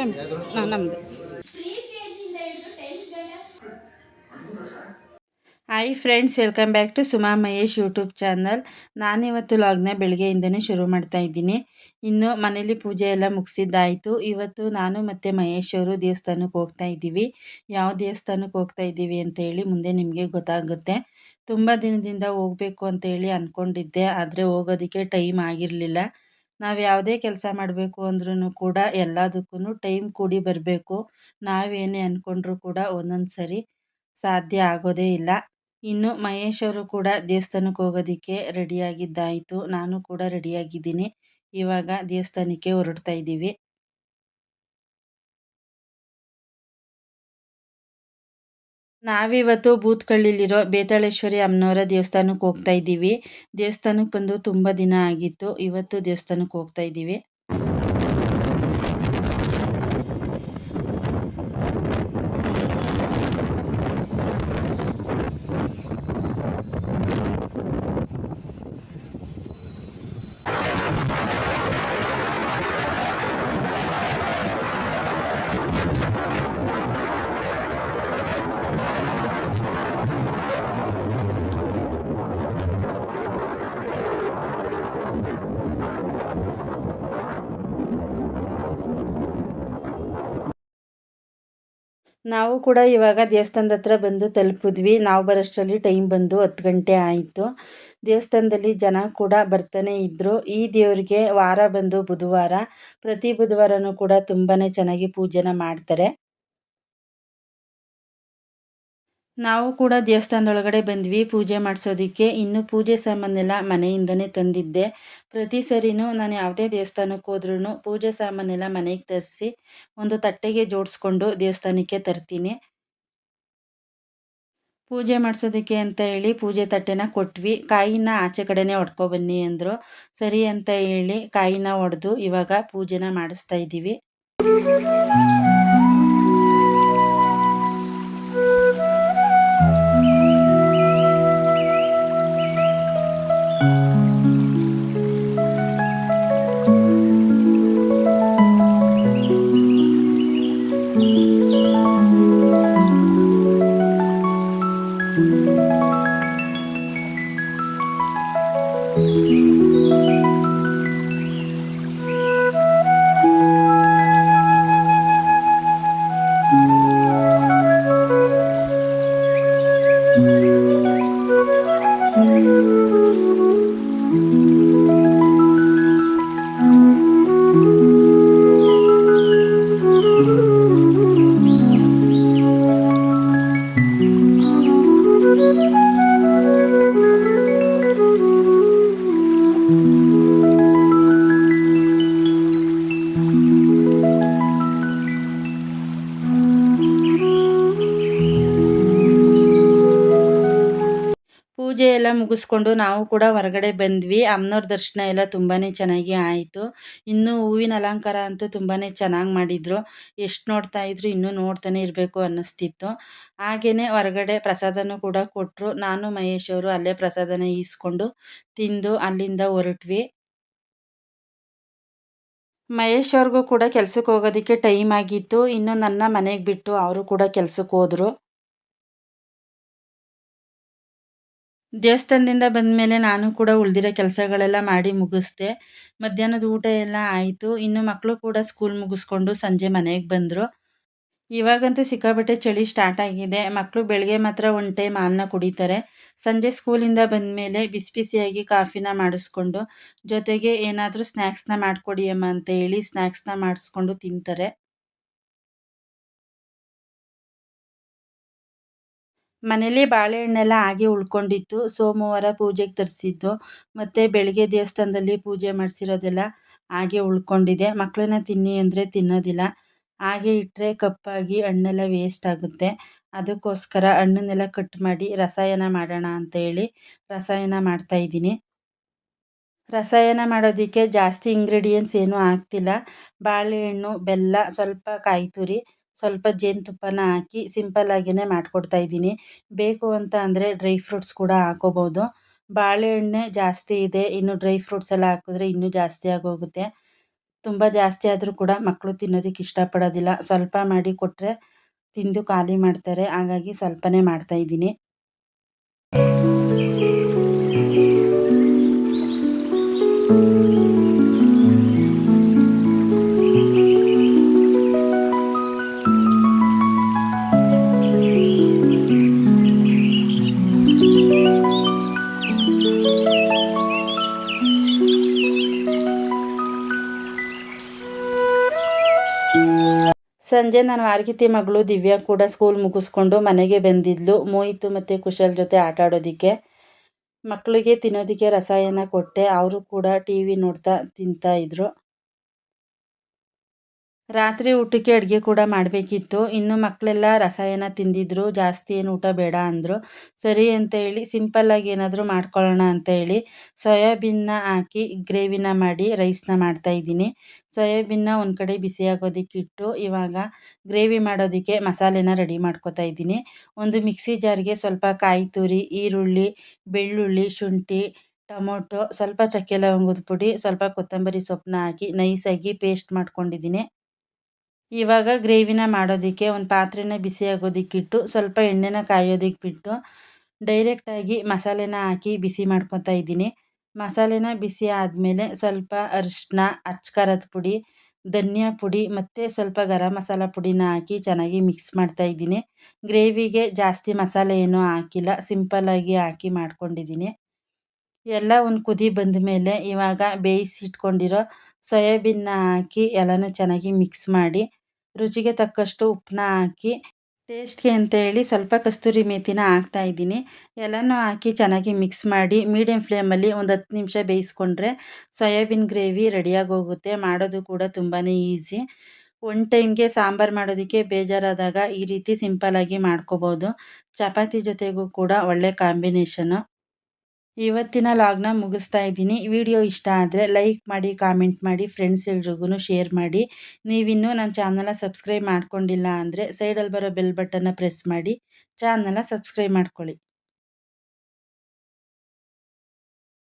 Some ನಮ್ಮದು. Hi friends, welcome back to Suma Mahesh YouTube channel. ನಾನಿವತ್ತು ಲಾಗ್ನ ಬೆಳಗ್ಗೆಯಿಂದನೇ ಶುರು ಮಾಡ್ತಾ ಇದ್ದೀನಿ. ಇನ್ನು ಮನೇಲಿ ಪೂಜೆ ಎಲ್ಲ ಮುಗಿಸಿದ್ದಾಯಿತು. ಇವತ್ತು ನಾನು ಮತ್ತು ಮಹೇಶ್ ಅವರು ದೇವಸ್ಥಾನಕ್ಕೆ ಹೋಗ್ತಾ ಇದ್ದೀವಿ. ಯಾವ ದೇವಸ್ಥಾನಕ್ಕೆ ಹೋಗ್ತಾ ಇದ್ದೀವಿ ಅಂತ ಹೇಳಿ ಮುಂದೆ ನಿಮಗೆ ಗೊತ್ತಾಗುತ್ತೆ. ತುಂಬ ದಿನದಿಂದ ಹೋಗಬೇಕು ಅಂತೇಳಿ ಅಂದ್ಕೊಂಡಿದ್ದೆ, ಆದರೆ ಹೋಗೋದಕ್ಕೆ ಟೈಮ್ ಆಗಿರಲಿಲ್ಲ. ನಾವು ಯಾವುದೇ ಕೆಲಸ ಮಾಡಬೇಕು ಅಂದ್ರೂ ಕೂಡ ಎಲ್ಲದಕ್ಕೂ ಟೈಮ್ ಕೂಡಿ ಬರಬೇಕು. ನಾವೇನೇ ಅಂದ್ಕೊಂಡ್ರೂ ಕೂಡ ಒಂದೊಂದು ಸರಿ ಸಾಧ್ಯ ಆಗೋದೇ ಇಲ್ಲ. ಇನ್ನು ಮಹೇಶ್ ಅವರು ಕೂಡ ದೇವಸ್ಥಾನಕ್ಕೆ ಹೋಗೋದಕ್ಕೆ ರೆಡಿಯಾಗಿದ್ದಾಯಿತು. ನಾನು ಕೂಡ ರೆಡಿಯಾಗಿದ್ದೀನಿ. ಇವಾಗ ದೇವಸ್ಥಾನಕ್ಕೆ ಹೊರಡ್ತಾ ಇದ್ದೀವಿ. ನಾವಿವತ್ತು ಬೂತ್ಕಳ್ಳಿಲಿರೋ ಬೇತಾಳೇಶ್ವರಿ ಅಮ್ಮನವರ ದೇವಸ್ಥಾನಕ್ಕೆ ಹೋಗ್ತಾ ಇದ್ದೀವಿ. ದೇವಸ್ಥಾನಕ್ಕೆ ಬಂದು ತುಂಬ ದಿನ ಆಗಿತ್ತು. ಇವತ್ತು ದೇವಸ್ಥಾನಕ್ಕೆ ಹೋಗ್ತಾ ಇದ್ದೀವಿ. ನಾವು ಕೂಡ ಇವಾಗ ದೇವಸ್ಥಾನದ ಹತ್ರ ಬಂದು ತಲುಪಿದ್ವಿ. ನಾವು ಬರೋಷ್ಟರಲ್ಲಿ ಟೈಮ್ ಬಂದು 10 ಗಂಟೆ ಆಯಿತು. ದೇವಸ್ಥಾನದಲ್ಲಿ ಜನ ಕೂಡ ಬರ್ತಾನೆ ಇದ್ದರು. ಈ ದೇವರಿಗೆ ವಾರ ಬಂದು ಬುಧವಾರ. ಪ್ರತಿ ಬುಧವಾರನೂ ಕೂಡ ತುಂಬಾ ಚೆನ್ನಾಗಿ ಪೂಜೆನ ಮಾಡ್ತಾರೆ. ನಾವು ಕೂಡ ದೇವಸ್ಥಾನದೊಳಗಡೆ ಬಂದ್ವಿ ಪೂಜೆ ಮಾಡಿಸೋದಕ್ಕೆ. ಇನ್ನು ಪೂಜೆ ಸಾಮಾನೆಲ್ಲ ಮನೆಯಿಂದನೇ ತಂದಿದ್ದೆ. ಪ್ರತಿ ಸರಿನೂ ನಾನು ಯಾವುದೇ ದೇವಸ್ಥಾನಕ್ಕೆ ಹೋದ್ರೂ ಪೂಜೆ ಸಾಮಾನೆಲ್ಲ ಮನೆಗೆ ತರಿಸಿ ಒಂದು ತಟ್ಟೆಗೆ ಜೋಡಿಸ್ಕೊಂಡು ದೇವಸ್ಥಾನಕ್ಕೆ ತರ್ತೀನಿ. ಪೂಜೆ ಮಾಡಿಸೋದಕ್ಕೆ ಅಂತ ಹೇಳಿ ಪೂಜೆ ತಟ್ಟೆನ ಕೊಟ್ವಿ. ಕಾಯಿನ ಆಚೆ ಕಡೆನೇ ಹೊಡ್ಕೊಬನ್ನಿ ಅಂದರು. ಸರಿ ಅಂತ ಹೇಳಿ ಕಾಯಿನ ಹೊಡೆದು ಇವಾಗ ಪೂಜೆನ ಮಾಡಿಸ್ತಾ ಇದ್ದೀವಿ. ಪೂಜೆ ಎಲ್ಲ ಮುಗಿಸ್ಕೊಂಡು ನಾವು ಕೂಡ ಹೊರಗಡೆ ಬಂದ್ವಿ. ಅಮ್ಮನವ್ರ ದರ್ಶನ ಎಲ್ಲ ತುಂಬಾ ಚೆನ್ನಾಗಿ ಆಯಿತು. ಇನ್ನು ಹೂವಿನ ಅಲಂಕಾರ ಅಂತೂ ತುಂಬಾ ಚೆನ್ನಾಗಿ ಮಾಡಿದರು. ಎಷ್ಟು ನೋಡ್ತಾ ಇದ್ರು ಇನ್ನೂ ನೋಡ್ತಾನೆ ಇರಬೇಕು ಅನ್ನಿಸ್ತಿತ್ತು. ಹಾಗೆಯೇ ಹೊರಗಡೆ ಪ್ರಸಾದನೂ ಕೂಡ ಕೊಟ್ಟರು. ನಾನು ಮಹೇಶ್ ಅವರು ಅಲ್ಲೇ ಪ್ರಸಾದನ ಈಸ್ಕೊಂಡು ತಿಂದು ಅಲ್ಲಿಂದ ಹೊರಟ್ವಿ. ಮಹೇಶ್ ಅವ್ರಿಗೂ ಕೂಡ ಕೆಲ್ಸಕ್ಕೆ ಹೋಗೋದಕ್ಕೆ ಟೈಮ್ ಆಗಿತ್ತು. ಇನ್ನು ನನ್ನ ಮನೆಗೆ ಬಿಟ್ಟು ಅವರು ಕೂಡ ಕೆಲ್ಸಕ್ಕೆ ಹೋದರು. ದೇವಸ್ಥಾನದಿಂದ ಬಂದಮೇಲೆ ನಾನು ಕೂಡ ಉಳಿದಿರೋ ಕೆಲಸಗಳೆಲ್ಲ ಮಾಡಿ ಮುಗಿಸ್ದೆ. ಮಧ್ಯಾಹ್ನದ ಊಟ ಎಲ್ಲ ಆಯಿತು. ಇನ್ನು ಮಕ್ಕಳು ಕೂಡ ಸ್ಕೂಲ್ ಮುಗಿಸ್ಕೊಂಡು ಸಂಜೆ ಮನೆಗೆ ಬಂದರು. ಇವಾಗಂತೂ ಸಿಕ್ಕಾಪಟ್ಟೆ ಚಳಿ ಸ್ಟಾರ್ಟ್ ಆಗಿದೆ. ಮಕ್ಕಳು ಬೆಳಗ್ಗೆ ಮಾತ್ರ ಒಂದು ಟೈಮ್ ಹಾಲನ್ನ ಕುಡಿತಾರೆ. ಸಂಜೆ ಸ್ಕೂಲಿಂದ ಬಂದಮೇಲೆ ಬಿಸಿ ಬಿಸಿಯಾಗಿ ಕಾಫಿನ ಮಾಡಿಸ್ಕೊಂಡು ಜೊತೆಗೆ ಏನಾದರೂ ಸ್ನ್ಯಾಕ್ಸ್ನ ಮಾಡಿಕೊಡಿ ಅಮ್ಮ ಅಂತ ಹೇಳಿ ಸ್ನ್ಯಾಕ್ಸ್ನ ಮಾಡಿಸ್ಕೊಂಡು ತಿಂತಾರೆ. ಮನೇಲಿ ಬಾಳೆಹಣ್ಣೆಲ್ಲ ಹಾಗೆ ಉಳ್ಕೊಂಡಿತ್ತು. ಸೋಮವಾರ ಪೂಜೆಗೆ ತರಿಸಿದ್ದು ಮತ್ತು ಬೆಳಗ್ಗೆ ದೇವಸ್ಥಾನದಲ್ಲಿ ಪೂಜೆ ಮಾಡಿಸಿರೋದೆಲ್ಲ ಹಾಗೆ ಉಳ್ಕೊಂಡಿದೆ. ಮಕ್ಕಳನ್ನ ತಿನ್ನಿ ಅಂದರೆ ತಿನ್ನೋದಿಲ್ಲ. ಹಾಗೆ ಇಟ್ಟರೆ ಕಪ್ಪಾಗಿ ಹಣ್ಣೆಲ್ಲ ವೇಸ್ಟ್ ಆಗುತ್ತೆ. ಅದಕ್ಕೋಸ್ಕರ ಹಣ್ಣನ್ನೆಲ್ಲ ಕಟ್ ಮಾಡಿ ರಸಾಯನ ಮಾಡೋಣ ಅಂತ ಹೇಳಿ ರಸಾಯನ ಮಾಡ್ತಾಯಿದ್ದೀನಿ. ರಸಾಯನ ಮಾಡೋದಕ್ಕೆ ಜಾಸ್ತಿ ಇಂಗ್ರೀಡಿಯೆಂಟ್ಸ್ ಏನೂ ಹಾಕ್ತಿಲ್ಲ. ಬಾಳೆಹಣ್ಣು, ಬೆಲ್ಲ, ಸ್ವಲ್ಪ ಕಾಯಿ ತುರಿ, ಸ್ವಲ್ಪ ಜೇನುತುಪ್ಪನ ಹಾಕಿ ಸಿಂಪಲ್ಲಾಗಿಯೇ ಮಾಡಿಕೊಡ್ತಾಯಿದ್ದೀನಿ. ಬೇಕು ಅಂತ ಅಂದರೆ ಡ್ರೈ ಫ್ರೂಟ್ಸ್ ಕೂಡ ಹಾಕ್ಕೋಬೋದು. ಬಾಳೆಹಣ್ಣೆ ಜಾಸ್ತಿ ಇದೆ, ಇನ್ನು ಡ್ರೈ ಫ್ರೂಟ್ಸ್ ಎಲ್ಲ ಹಾಕಿದ್ರೆ ಇನ್ನೂ ಜಾಸ್ತಿ ಆಗೋಗುತ್ತೆ. ತುಂಬ ಜಾಸ್ತಿ ಆದರೂ ಕೂಡ ಮಕ್ಕಳು ತಿನ್ನೋದಕ್ಕೆ ಇಷ್ಟಪಡೋದಿಲ್ಲ. ಸ್ವಲ್ಪ ಮಾಡಿ ಕೊಟ್ಟರೆ ತಿಂದು ಖಾಲಿ ಮಾಡ್ತಾರೆ. ಹಾಗಾಗಿ ಸ್ವಲ್ಪನೇ ಮಾಡ್ತಾಯಿದ್ದೀನಿ. ಸಂಜೆ ನನ್ನ ವಾರಗಿತ್ತಿ ಮಗಳು ದಿವ್ಯಾ ಕೂಡ ಸ್ಕೂಲ್ ಮುಗಿಸ್ಕೊಂಡು ಮನೆಗೆ ಬಂದಿದ್ಲು. ಮೋಹಿತು ಮತ್ತು ಕುಶಲ್ ಜೊತೆ ಆಟ ಆಡೋದಕ್ಕೆ. ಮಕ್ಕಳಿಗೆ ತಿನ್ನೋದಕ್ಕೆ ರಸಾಯನ ಕೊಟ್ಟೆ. ಅವರು ಕೂಡ ಟಿ ವಿ ನೋಡ್ತಾ ತಿಂತಾಯಿದ್ರು. ರಾತ್ರಿ ಊಟಕ್ಕೆ ಅಡುಗೆ ಕೂಡ ಮಾಡಬೇಕಿತ್ತು. ಇನ್ನು ಮಕ್ಕಳೆಲ್ಲ ರಸಾಯನ ತಿಂದಿದ್ರು. ಜಾಸ್ತಿ ಏನು ಊಟ ಬೇಡ ಅಂದರು. ಸರಿ ಅಂತ ಹೇಳಿ ಸಿಂಪಲ್ಲಾಗಿ ಏನಾದರೂ ಮಾಡ್ಕೊಳ್ಳೋಣ ಅಂತ ಹೇಳಿ ಸೋಯಾಬೀನ್ನ ಹಾಕಿ ಗ್ರೇವಿನ ಮಾಡಿ ರೈಸ್ನ ಮಾಡ್ತಾಯಿದ್ದೀನಿ. ಸೋಯಾಬೀನ್ನ ಒಂದು ಕಡೆ ಬಿಸಿಯಾಗೋದಕ್ಕಿಟ್ಟು ಇವಾಗ ಗ್ರೇವಿ ಮಾಡೋದಕ್ಕೆ ಮಸಾಲೆನ ರೆಡಿ ಮಾಡ್ಕೊತಾ ಇದ್ದೀನಿ. ಒಂದು ಮಿಕ್ಸಿ ಜಾರ್ಗೆ ಸ್ವಲ್ಪ ಕಾಯಿ ತುರಿ, ಈರುಳ್ಳಿ, ಬೆಳ್ಳುಳ್ಳಿ, ಶುಂಠಿ, ಟೊಮೊಟೊ, ಸ್ವಲ್ಪ ಚಕ್ಕೆ ಲವಂಗದ ಪುಡಿ, ಸ್ವಲ್ಪ ಕೊತ್ತಂಬರಿ ಸೊಪ್ಪನ್ನ ಹಾಕಿ ನೈಸಾಗಿ ಪೇಸ್ಟ್ ಮಾಡ್ಕೊಂಡಿದ್ದೀನಿ. ಇವಾಗ ಗ್ರೇವಿನ ಮಾಡೋದಕ್ಕೆ ಒಂದು ಪಾತ್ರೆನ ಬಿಸಿಯಾಗೋದಕ್ಕಿಟ್ಟು ಸ್ವಲ್ಪ ಎಣ್ಣೆನ ಕಾಯೋದಕ್ಕೆ ಬಿಟ್ಟು ಡೈರೆಕ್ಟಾಗಿ ಮಸಾಲೆನ ಹಾಕಿ ಬಿಸಿ ಮಾಡ್ಕೊತಾ ಇದ್ದೀನಿ. ಮಸಾಲೆನ ಬಿಸಿ ಆದಮೇಲೆ ಸ್ವಲ್ಪ ಅರಿಶಿನ, ಅಚ್ಕಾರದ ಪುಡಿ, ಧನಿಯಾ ಪುಡಿ ಮತ್ತು ಸ್ವಲ್ಪ ಗರಂ ಮಸಾಲ ಪುಡಿನ ಹಾಕಿ ಚೆನ್ನಾಗಿ ಮಿಕ್ಸ್ ಮಾಡ್ತಾ ಇದ್ದೀನಿ. ಗ್ರೇವಿಗೆ ಜಾಸ್ತಿ ಮಸಾಲೆ ಏನೂ ಹಾಕಿಲ್ಲ, ಸಿಂಪಲ್ಲಾಗಿ ಹಾಕಿ ಮಾಡ್ಕೊಂಡಿದ್ದೀನಿ. ಎಲ್ಲ ಒಂದು ಕುದಿ ಬಂದ ಮೇಲೆ ಇವಾಗ ಬೇಯಿಸಿಟ್ಕೊಂಡಿರೋ ಸೋಯಾಬೀನ್ನ ಹಾಕಿ ಎಲ್ಲನೂ ಚೆನ್ನಾಗಿ ಮಿಕ್ಸ್ ಮಾಡಿ ರುಚಿಗೆ ತಕ್ಕಷ್ಟು ಉಪ್ಪನ್ನ ಹಾಕಿ ಟೇಸ್ಟ್ಗೆ ಅಂತ ಹೇಳಿ ಸ್ವಲ್ಪ ಕಸ್ತೂರಿ ಮೇಥಿನ ಹಾಕ್ತಾ ಇದ್ದೀನಿ. ಎಲ್ಲನೂ ಹಾಕಿ ಚೆನ್ನಾಗಿ ಮಿಕ್ಸ್ ಮಾಡಿ ಮೀಡಿಯಮ್ ಫ್ಲೇಮಲ್ಲಿ ಒಂದು 10 ನಿಮಿಷ ಬೇಯಿಸ್ಕೊಂಡ್ರೆ ಸೋಯಾಬೀನ್ ಗ್ರೇವಿ ರೆಡಿಯಾಗಿ ಹೋಗುತ್ತೆ. ಮಾಡೋದು ಕೂಡ ತುಂಬಾ ಈಸಿ. ಒನ್ ಟೈಮ್ಗೆ ಸಾಂಬಾರು ಮಾಡೋದಕ್ಕೆ ಬೇಜಾರಾದಾಗ ಈ ರೀತಿ ಸಿಂಪಲ್ಲಾಗಿ ಮಾಡ್ಕೋಬೋದು. ಚಪಾತಿ ಜೊತೆಗೂ ಕೂಡ ಒಳ್ಳೆ ಕಾಂಬಿನೇಷನು. ಇವತ್ತಿನ ಲಾಗ್ನ ಮುಗಿಸ್ತಾ ಇದ್ದೀನಿ. ವಿಡಿಯೋ ಇಷ್ಟ ಆದರೆ ಲೈಕ್ ಮಾಡಿ, ಕಾಮೆಂಟ್ ಮಾಡಿ, ಫ್ರೆಂಡ್ಸ್ ಎಲ್ರಿಗೂ ಶೇರ್ ಮಾಡಿ. ನೀವಿನ್ನೂ ನನ್ನ ಚಾನಲ್ನ ಸಬ್ಸ್ಕ್ರೈಬ್ ಮಾಡ್ಕೊಂಡಿಲ್ಲ ಅಂದರೆ ಸೈಡಲ್ಲಿ ಬರೋ ಬೆಲ್ ಬಟನ್ನ ಪ್ರೆಸ್ ಮಾಡಿ ಚಾನಲ್ನ ಸಬ್ಸ್ಕ್ರೈಬ್ ಮಾಡ್ಕೊಳ್ಳಿ.